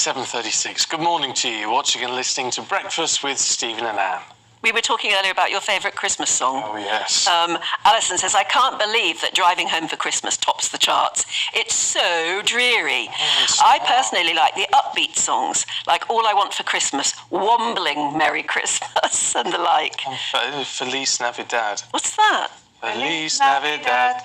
7:36. Good morning to you, watching and listening to Breakfast with Stephen and Anne. We were talking earlier about your favourite Christmas song. Oh, yes. Alison says, I can't believe that Driving Home for Christmas tops the charts. It's so dreary. Yes, I personally like the upbeat songs, like All I Want for Christmas, Wombling Merry Christmas, and the like. Feliz Navidad. What's that? Feliz Navidad.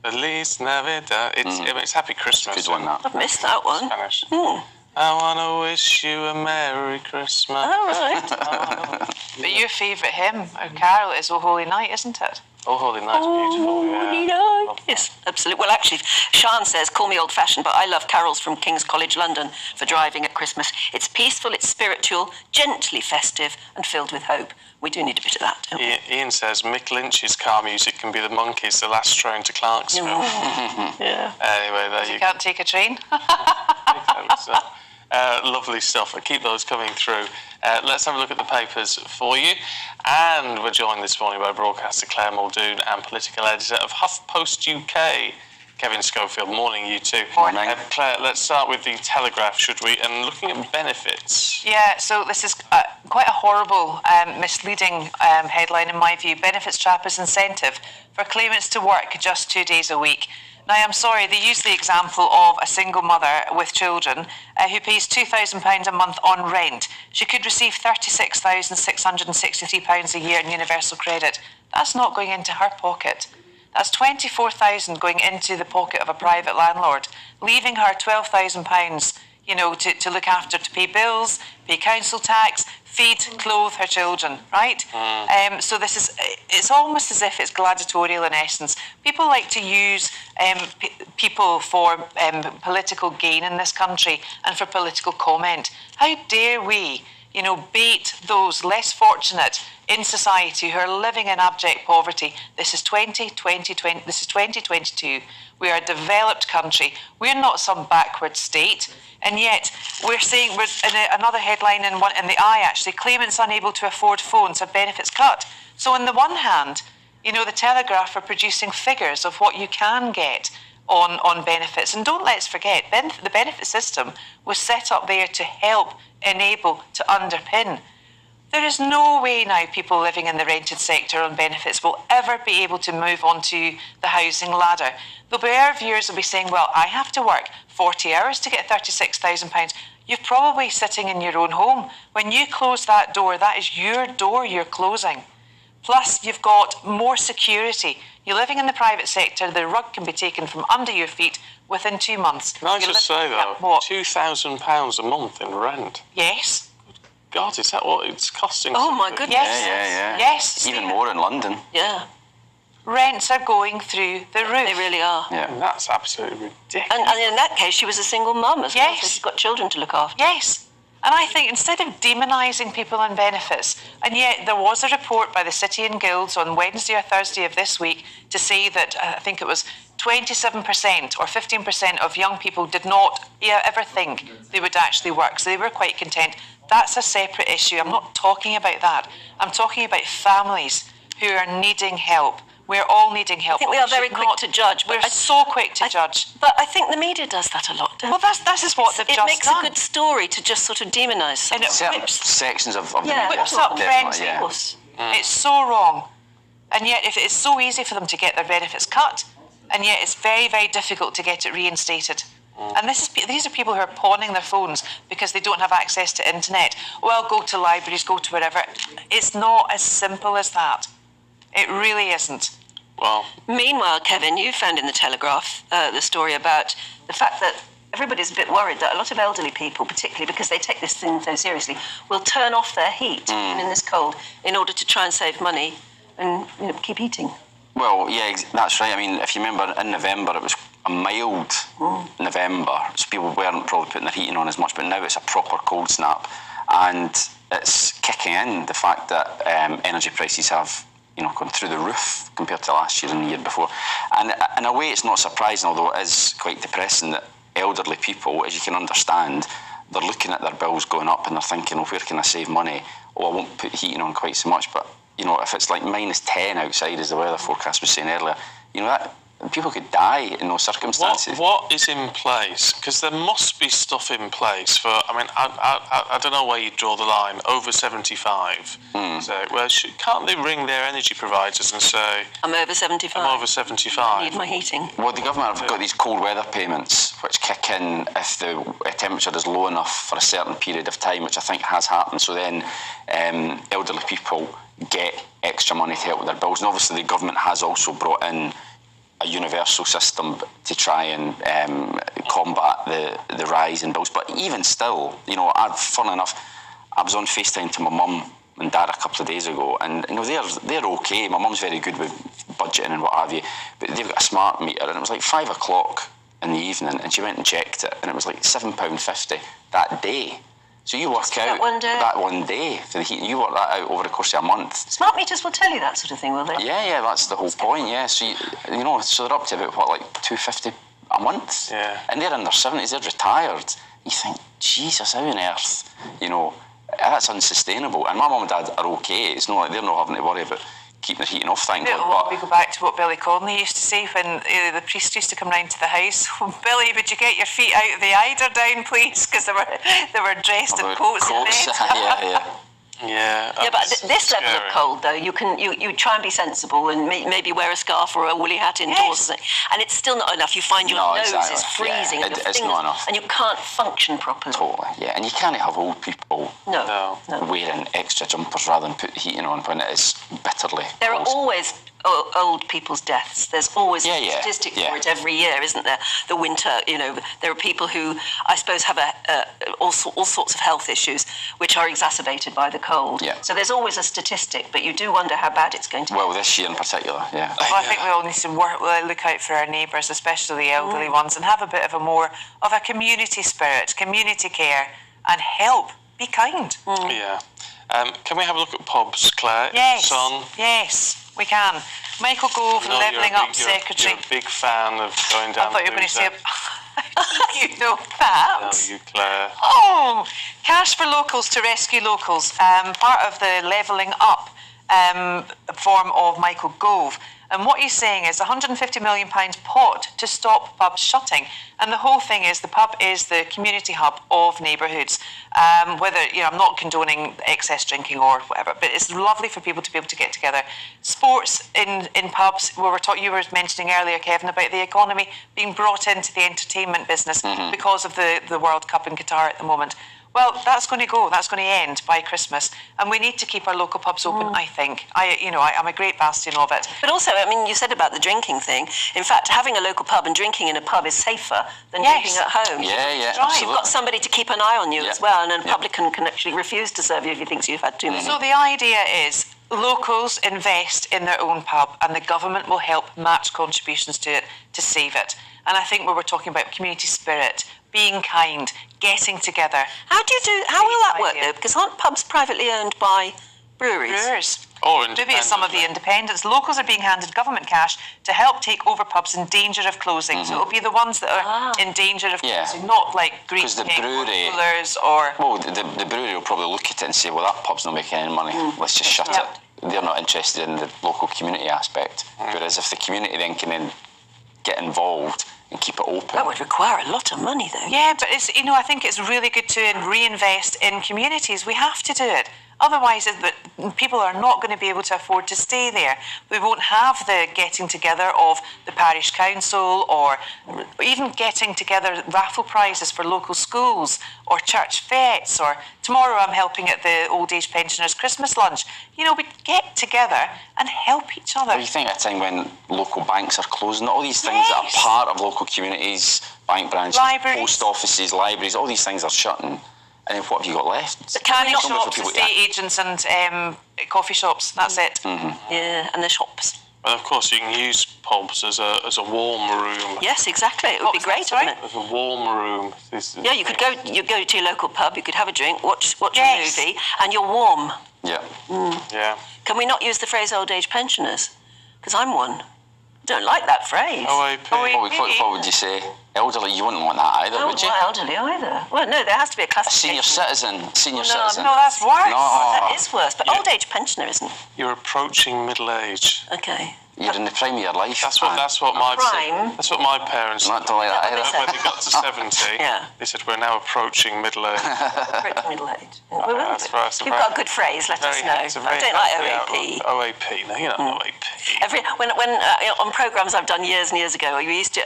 Feliz Navidad. It's Happy Christmas. Good one, that. I've missed that one. Spanish. I want to wish you a Merry Christmas. All right. But your favourite hymn or carol is O Holy Night, isn't it? Oh, Holy Night's beautiful, yeah. Yes, absolutely. Well, actually, Sian says, call me old-fashioned, but I love carols from King's College London for driving at Christmas. It's peaceful, it's spiritual, gently festive, and filled with hope. We do need a bit of that, don't we? Ian says Mick Lynch's car music can be the Monkees, the last train to Clarksville. Yeah. Anyway, there you go. Can't take a train. Lovely stuff. I keep those coming through. Let's have a look at the papers for you. And we're joined this morning by broadcaster Claire Muldoon and political editor of HuffPost UK, Kevin Schofield. Morning, you two. Morning. Claire, let's start with the Telegraph, should we? And looking at benefits. Yeah, so this is quite a horrible, misleading headline in my view. Benefits trap as incentive for claimants to work just 2 days a week. Now, I'm sorry, they use the example of a single mother with children who pays £2,000 a month on rent. She could receive £36,663 a year in universal credit. That's not going into her pocket. That's £24,000 going into the pocket of a private landlord, leaving her £12,000, to look after, to pay bills, pay council tax, feed, clothe her children, right? So it's almost as if it's gladiatorial in essence. People like to use people for political gain in this country and for political comment. How dare we, bait those less fortunate in society who are living in abject poverty? This is 2022. We are a developed country. We're not some backward state. And yet, we're seeing another headline in the Eye, actually, claimants unable to afford phones have benefits cut. So on the one hand, the Telegraph are producing figures of what you can get on benefits. And don't let's forget, the benefit system was set up there to help, enable, to underpin. There is no way now people living in the rented sector on benefits will ever be able to move onto the housing ladder. There'll be our viewers will be saying, well, I have to work 40 hours to get £36,000. You're probably sitting in your own home. When you close that door, that is your door you're closing. Plus, you've got more security. You're living in the private sector, the rug can be taken from under your feet within 2 months. Can I just say, though, £2,000 a month in rent? Yes. God, is that what it's costing? Oh, my goodness. Yes. Yes. Even more in London. Yeah. Rents are going through the roof. They really are. Yeah. That's absolutely ridiculous. And in that case, she was a single mum as well, Yes. so she's got children to look after. Yes. And I think instead of demonising people on benefits, and yet there was a report by the City and Guilds on Wednesday or Thursday of this week to say that I think it was 27% or 15% of young people did not ever think they would actually work. So they were quite content. That's a separate issue. I'm not talking about that. I'm talking about families who are needing help. We're all needing help. I think we are very quick to judge. We're so quick to judge. But I think the media does that a lot, don't Well, that is what they've just done. It makes a good story to just sort of demonise. And it Certain whips sections of the media. whips up Definitely, frenzy. yeah. It's so wrong. And yet, if it's so easy for them to get their benefits cut, and yet it's very, very difficult to get it reinstated. And these are people who are pawning their phones because they don't have access to internet. Well, go to libraries, go to wherever. It's not as simple as that. It really isn't. Well, Meanwhile, Kevin, you found in the Telegraph the story about the fact that everybody's a bit worried that a lot of elderly people, particularly because they take this thing so seriously, will turn off their heat even in this cold in order to try and save money and keep eating. Well, yeah, that's right. I mean, if you remember, in November, it was a mild November, so people weren't probably putting their heating on as much, but now it's a proper cold snap, and it's kicking in the fact that energy prices have gone through the roof compared to last year and the year before. And in a way, it's not surprising, although it is quite depressing, that elderly people, as you can understand, they're looking at their bills going up and they're thinking, where can I save money? I won't put heating on quite so much, but if it's like -10 outside, as the weather forecast was saying earlier, people could die in those circumstances. What is in place? Because there must be stuff in place for. I mean, I don't know where you draw the line. Over 75. So, well, can't they ring their energy providers and say, I'm over 75. I'm over 75. I need my heating. Well, the government have got these cold weather payments which kick in if the temperature is low enough for a certain period of time, which I think has happened. So then elderly people get extra money to help with their bills. And obviously the government has also brought in a universal system to try and combat the rise in bills. But even still, funnily enough, I was on FaceTime to my mum and dad a couple of days ago, and they're okay. My mum's very good with budgeting and what have you, but they've got a smart meter, and it was like 5 o'clock in the evening, and she went and checked it, and it was like £7.50 that day. So you work out that one day for the heat, you work that out over the course of a month. Smart meters will tell you that sort of thing, will they? Yeah, that's the whole point. Yeah, so so they're up to about £250 a month. Yeah, and they're in their 70s, they're retired. You think, Jesus, how on earth, that's unsustainable. And my mum and dad are okay. It's not like they're not having to worry about keeping their heating off, thank God. But we go back to what Billy Connolly used to say when the priest used to come round to the house. Billy, would you get your feet out of the eider down, please? Because they were dressed in coats and bed. Yeah, but this level of cold, though, you try and be sensible and maybe wear a scarf or a woolly hat indoors, and it's still not enough. You find your nose is freezing, and your fingers, not enough, and you can't function properly. Totally, yeah, and you can't have old people wearing extra jumpers rather than put the heating on when it is bitterly cold. There are always old people's deaths. There's always a statistic for it every year, isn't there? The winter, there are people who, I suppose, have all sorts of health issues which are exacerbated by the cold. Yeah. So there's always a statistic, but you do wonder how bad it's going to be. Well, this year in particular, yeah. Well, I think we all need to look out for our neighbours, especially the elderly ones, and have a bit of a community spirit, community care, and help. Be kind. Yeah. Can we have a look at pubs, Claire? Yes. Son? Yes. We can. Michael Gove, Levelling Up Secretary. You're a big fan of going down. I thought you were going to say, you know that. No, you, Claire. Oh, cash for locals to rescue locals. Part of the Levelling Up form of Michael Gove. And what he's saying is £150 million pot to stop pubs shutting. And the whole thing is the pub is the community hub of neighbourhoods. Whether, I'm not condoning excess drinking or whatever, but it's lovely for people to be able to get together. Sports in pubs, you were mentioning earlier, Kevin, about the economy being brought into the entertainment business because of the World Cup in Qatar at the moment. Well, that's going to go. That's going to end by Christmas, and we need to keep our local pubs open. I think. I'm a great bastion of it. But also, you said about the drinking thing. In fact, having a local pub and drinking in a pub is safer than drinking at home. Yeah, absolutely. You've got somebody to keep an eye on you as well, and a publican can actually refuse to serve you if he thinks you've had too many. So the idea is locals invest in their own pub, and the government will help match contributions to it to save it. And I think we're talking about community spirit, being kind, getting together. How will that work though? Because aren't pubs privately owned by breweries? Or maybe it's some of the independents. Locals are being handed government cash to help take over pubs in danger of closing. So it'll be the ones that are in danger of closing, not like Green King or Coolers or... Well, the brewery will probably look at it and say, well, that pub's not making any money. Let's just shut it. They're not interested in the local community aspect. Whereas if the community then can then get involved and keep it open. That would require a lot of money, though. Yeah, but it's I think it's really good to reinvest in communities. We have to do it. Otherwise, people are not going to be able to afford to stay there. We won't have the getting together of the parish council or even getting together raffle prizes for local schools or church fetes, or tomorrow I'm helping at the old age pensioners' Christmas lunch. We get together and help each other. Well, you think at a time when local banks are closing, all these things that are part of local communities, bank branches, libraries, post offices, libraries, all these things are shutting. And then what have you got left? The canning shops, estate agents and coffee shops, that's it. Yeah, and the shops. Well, of course, you can use pubs as a warm room. Yes, exactly. It would be great, wouldn't it? As a warm room. Yeah, you could go to your local pub, you could have a drink, watch a movie, and you're warm. Yeah. Yeah. Can we not use the phrase old age pensioners? Because I'm one. Don't like that phrase. OAP. What would you say? Elderly, you wouldn't want that either, I would wouldn't you? want elderly either. Well, no, there has to be a classification. Senior citizen. No, that's worse. No. That is worse, but old age pensioner isn't. You're approaching middle age. Okay. You're in the prime of your life. That's what my Prime. that's what my parents. Not like that Is either. that When they got to 70, Yeah. they said we're now approaching middle age. Approaching middle age. That's right. You've got a good phrase, let us know. I don't like OAP. OAP. No, you're not OAP. When on programmes I've done years and years ago, we used to,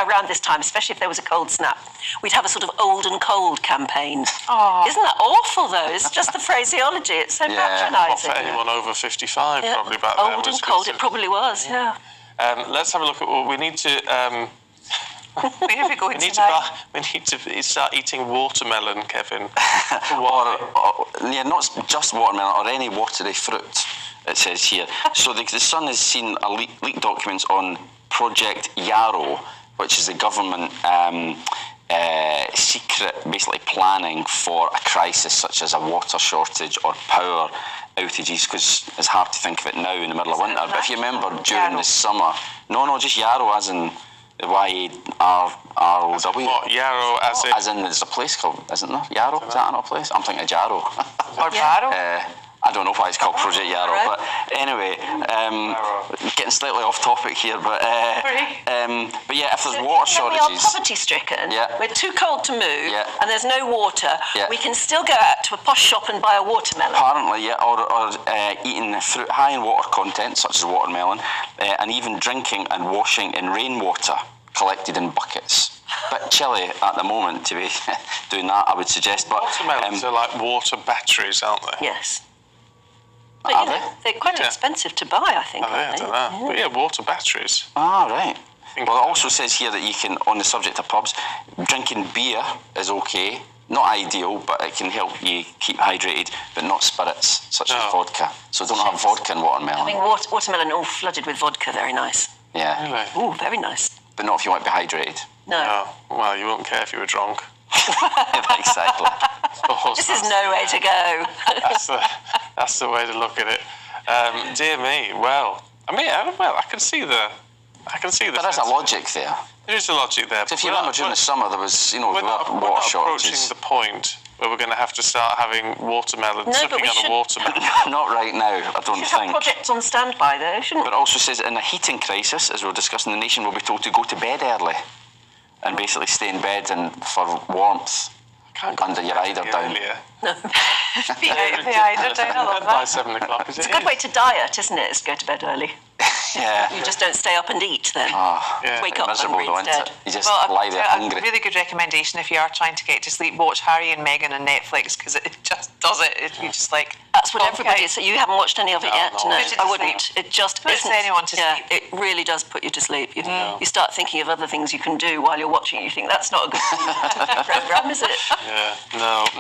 around this time, especially if there was a cold snap, we'd have a sort of old and cold campaign. Oh. Isn't that awful, though? It's just the phraseology. It's so Not for patronising. anyone over 55, Yeah. probably back then. Old was and cold, it considered- probably was, yeah. Let's have a look at what we need to. Where are we going We need tonight? to start eating watermelon, Kevin. Yeah, not just watermelon or any watery fruit, it says here. So the Sun has seen leaked documents on Project Yarrow, which is the government secret, basically planning for a crisis such as a water shortage or power outages, because it's hard to think of it now in the middle of winter. But if you remember during the summer, no, just Yarrow as in YARROW. What, Yarrow As in there's a place called, isn't there? Yarrow? Is that not a place? I'm thinking of Jarrow. Or Barrow? I don't know why it's called Project Yarrow, but anyway, getting slightly off topic here, but yeah, if there's water When we are shortages, poverty-stricken, Yeah. we're too cold to move, Yeah. and there's no water, Yeah. we can still go out to a posh shop and buy a watermelon. apparently, yeah, or eating fruit high in water content, such as watermelon, and even drinking and washing in rainwater collected in buckets. Bit chilly at the moment to be doing that, I would suggest, but Watermelons are like water batteries, aren't they? Yes. But, Are you know, they're quite Yeah. expensive to buy, I think, Oh, yeah, I aren't don't they? know. But yeah, water batteries. right. Well, it also says here that you can, on the subject of pubs, drinking beer is okay. Not ideal, but it can help you keep hydrated, but not spirits, such as vodka. So don't have vodka and watermelon. Having watermelon all flooded with vodka, very nice. Yeah, Really? Ooh, very nice. but not if you want to be hydrated. No. Oh, well, you wouldn't care if you were drunk. Exactly. This is no way to go. That's the way to look at it. Dear me. Well, I mean, I can see the. There is a sense. logic there. There is a logic there. So if you remember during the summer, there was, we're there not, were we're water not approaching shortages. the point where we're going to have to start having watermelon, No, but sucking we on should- a watermelon. Not right now, I don't We should have think. projects on standby, though, shouldn't But it also says in a heating crisis, as we were discussing, the nation will be told to go to bed early and basically stay in bed and for warmth under your eider down. Earlier. The eider down, I love By that. 7 o'clock. Is it? It's a good way to diet, isn't it? Is to go to bed early. Yeah. You just don't stay up and eat then. Yeah. Wake up Miserable hungry though, isn't instead. it? You just Well, lie there a hungry. really good recommendation if you are trying to get to sleep, watch Harry and Meghan on Netflix, because it just does it. You just like... That's what okay. everybody is. So you haven't watched any of it yet? no. No, Puts you to I wouldn't. It just Puts isn't. anyone to yeah, sleep. it really does put you to sleep. You start thinking of other things you can do while you're watching it. You think that's not a good program, is it? Yeah.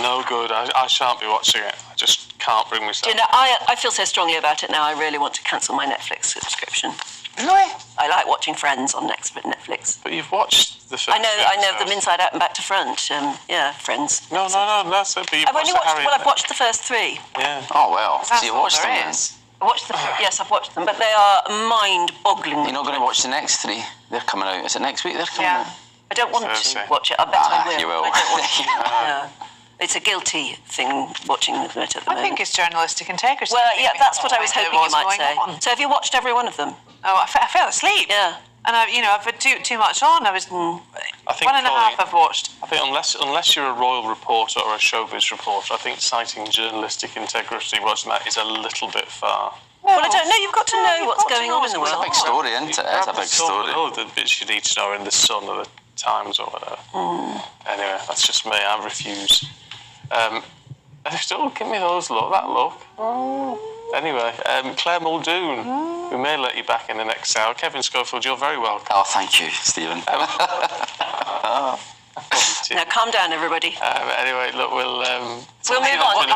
No good. I shan't be watching it. I just can't bring myself. Do you know, I feel so strongly about it now. I really want to cancel my Netflix subscription. Really? I like watching Friends on Netflix. But you've watched the first I know them episodes. inside out and back to front. Yeah, Friends. No, that's it. But you've I've only watched watched. Harry Well, and I've watched the first three. Yeah. Oh, well. That's So you all watched them there then? is. I watched yes, I've watched them, but they are mind-boggling. You're not going to watch the next three? They're coming out. Is it next week they're coming Yeah. out? I don't want Thursday. to watch it. I bet I will. You will. I don't want to. Yeah. It's a guilty thing watching it at the moment. I think it's journalistic integrity. Well, yeah, that's what I was Find out hoping you what's might going say. on. So have you watched every one of them? Oh, I fell asleep. Yeah. And I've had too much on. I was I think one and a half Colleen- I've watched. I think unless you're a royal reporter or a showbiz reporter, I think citing journalistic integrity watching that is a little bit far. Well, I don't know. You've got to know you've what's got to going know on in the what's It's a world. big story, isn't it? It's a big story. Oh, the bits you need to know in the Sun or the Times or whatever. Anyway, that's just me. I refuse. Still give me those look. That look. Anyway, Claire Muldoon, we may let you back in the next hour. Kevin Schofield, you're very welcome. Oh, thank you, Stephen. Now, calm down, everybody. Anyway, look, we'll We'll move on.